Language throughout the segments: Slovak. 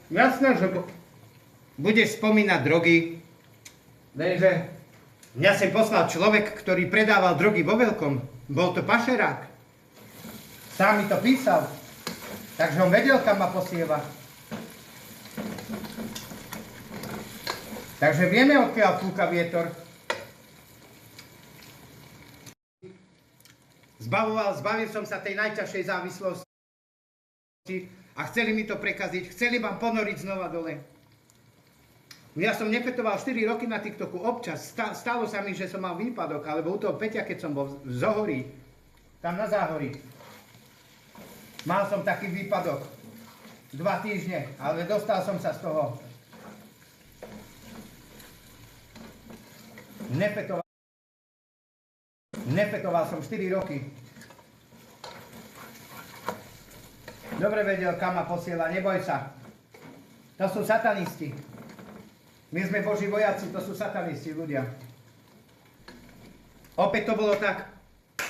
Jasné, že budeš spomínať drogy, lenže mňa sem poslal človek, ktorý predával drogy vo veľkom. Bol to pašerák. Sám mi to písal. Takže on vedel, kam ma posieva. Takže vieme, odkiaľ fúka vietor. Zbavil som sa tej najťažšej závislosti a chceli mi to prekaziť, chceli ma ponoriť znova dole. Ja som nefetoval 4 roky na TikToku, občas. Stalo sa mi, že som mal výpadok, alebo u toho Peťa, keď som bol v Zohorí, tam na Záhorí. Mal som taký výpadok. 2 týždne, ale dostal som sa z toho. Nefetoval som 4 roky. Dobre vedel, kam ma posiela, neboj sa. To sú satanisti. My sme Boží vojaci, to sú satanisti ľudia. Opäť to bolo tak.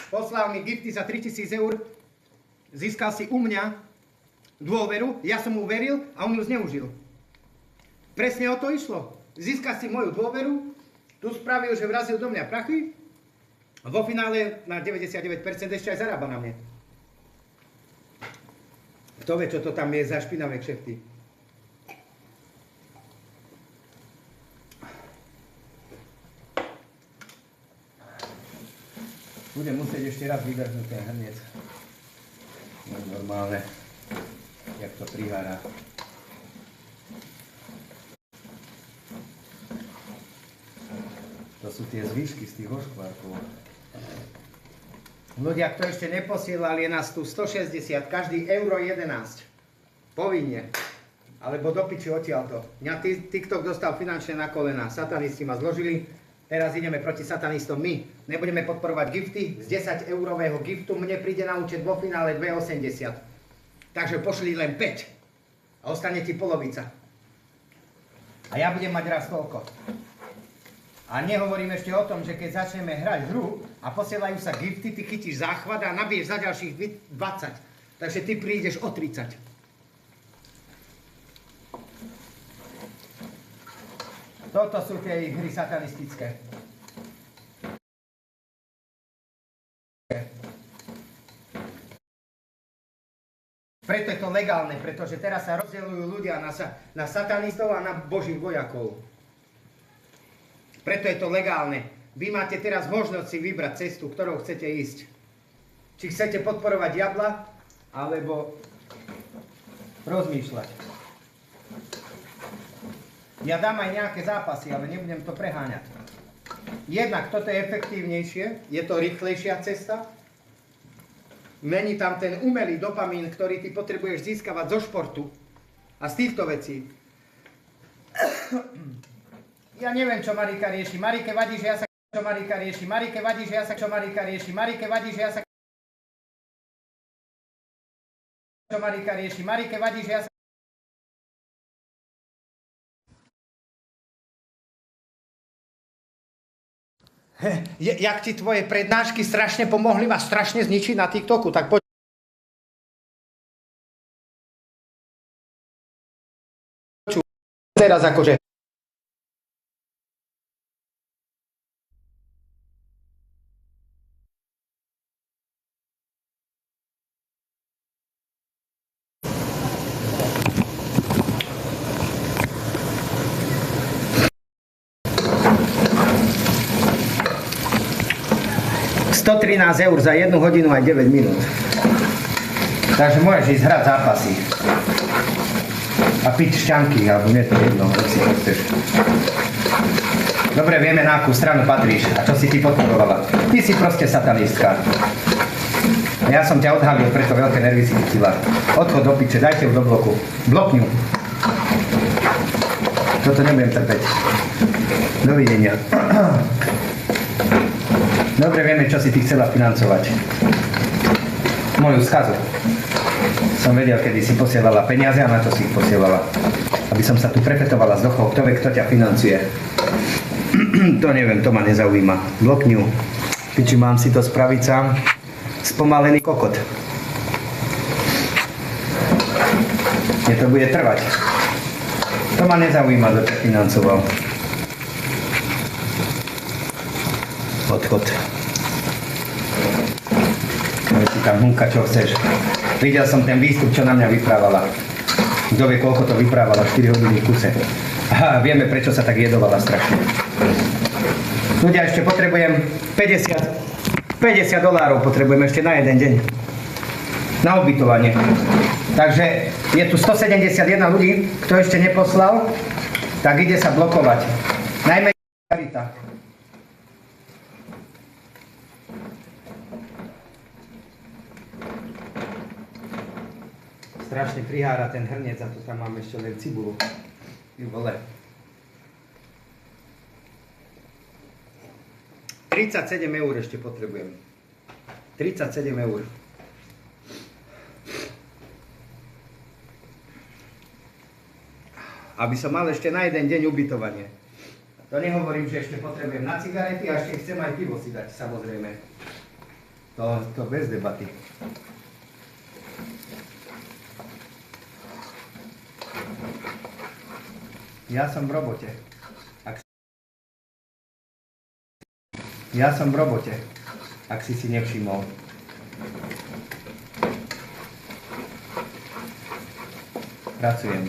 Poslal mi gifty za 3000 eur. Získal si u mňa dôveru, ja som mu veril a on ju zneužil. Presne o to išlo. Získal si moju dôveru, tu spravil, že vrazil do mňa prachy a vo finále na 99% ešte aj zarába na mne. Kto vie, čo to tam je za špinavé kšefty? Budem musieť ešte raz vyvrhnúť ten hrniec. No normálne, jak to prihára. To sú tie zvyšky z tých oškvárkov. Ľudia, kto ešte neposielal, je nás tu 160, každý euro 11. Povinne. Alebo do piči odtiaľto. Mňa TikTok dostal finančne na kolena. Satanisti ma zložili. Teraz ideme proti satanistom my. Nebudeme podporovať gifty. Z 10 eurového giftu mne príde na účet vo finále 2,80. Takže pošli len 5. A ostane ti polovica. A ja budem mať raz toľko. A nehovorím ešte o tom, že keď začneme hrať hru a posielajú sa gifty, ty chytíš záchvat a nabiješ za ďalších 20. Takže ty prídeš o 30. Toto sú tie hry satanistické. Preto je to legálne, pretože teraz sa rozdielujú ľudia na satanistov a na Božích vojakov. Preto je to legálne. Vy máte teraz možnosť si vybrať cestu, ktorou chcete ísť. Či chcete podporovať diabla, alebo rozmýšľať. Ja dám aj nejaké zápasy, ale nebudem to preháňať. Jednak toto je efektívnejšie, je to rýchlejšia cesta. Mení tam ten umelý dopamín, ktorý ty potrebuješ získavať zo športu a z týchto vecí. Ja neviem, čo Marika rieši. Marike vadí, že ja sa... Čo Marika rieši. Marike vadí, že ja sa... Čo Marika rieši. Marike vadí, že ja sa... Čo Marika rieši. Marike vadí, že ja sa... Jak ti tvoje prednášky strašne pomohli ma strašne zničiť na TikToku, tak poď. Teraz akože... $113 za 1 hodinu aj 9 minút. Takže môžeš ísť hrať zápasy. A piť šťanky, alebo mne to jedno, čo si chceš. Dobre, vieme, na akú stranu patríš a čo si ty podporovala. Ty si proste satanistka. Ja som ťa odhalil, preto veľké nervy si chytila. Odchod do piče, dajte ju do bloku. Blokňu. Toto nebudem trpeť. Dovidenia. Dobre vieme, čo si ty chcela financovať. Moju skazu. Som vedel, kedy si posielala peniaze a na čo si ich posielala. Aby som sa tu prefetovala z dochov, kto vie, kto ťa financuje. To neviem, to ma nezaujíma. Blokňu. Či mám si to spraviť sám? Spomalený kokot. Mne to bude trvať. To ma nezaujíma, kto ťa financoval. Odchod. Môžeš si tam húka, čo chceš. Videl som ten výstup, čo na mňa vyprávala. Kto vie, koľko to vyprávala, 4 hodiny v kuse. A vieme, prečo sa tak jedovala strašne. Ľudia, ešte potrebujem $50 potrebujem ešte na jeden deň. Na ubytovanie. Takže je tu 171 ľudí, kto ešte neposlal, tak ide sa blokovať. Najmä Charita. Strašne prihára ten hrniec a tu tam máme ešte len cibulu. Vole. 37 eur ešte potrebujem. 37 eur. Aby som mal ešte na jeden deň ubytovanie. To nehovorím, že ešte potrebujem na cigarety a ešte chcem aj pivo si dať, samozrejme. To bez debaty. Ja som v robote. Ja som v robote, ak si nevšimol. Pracujem.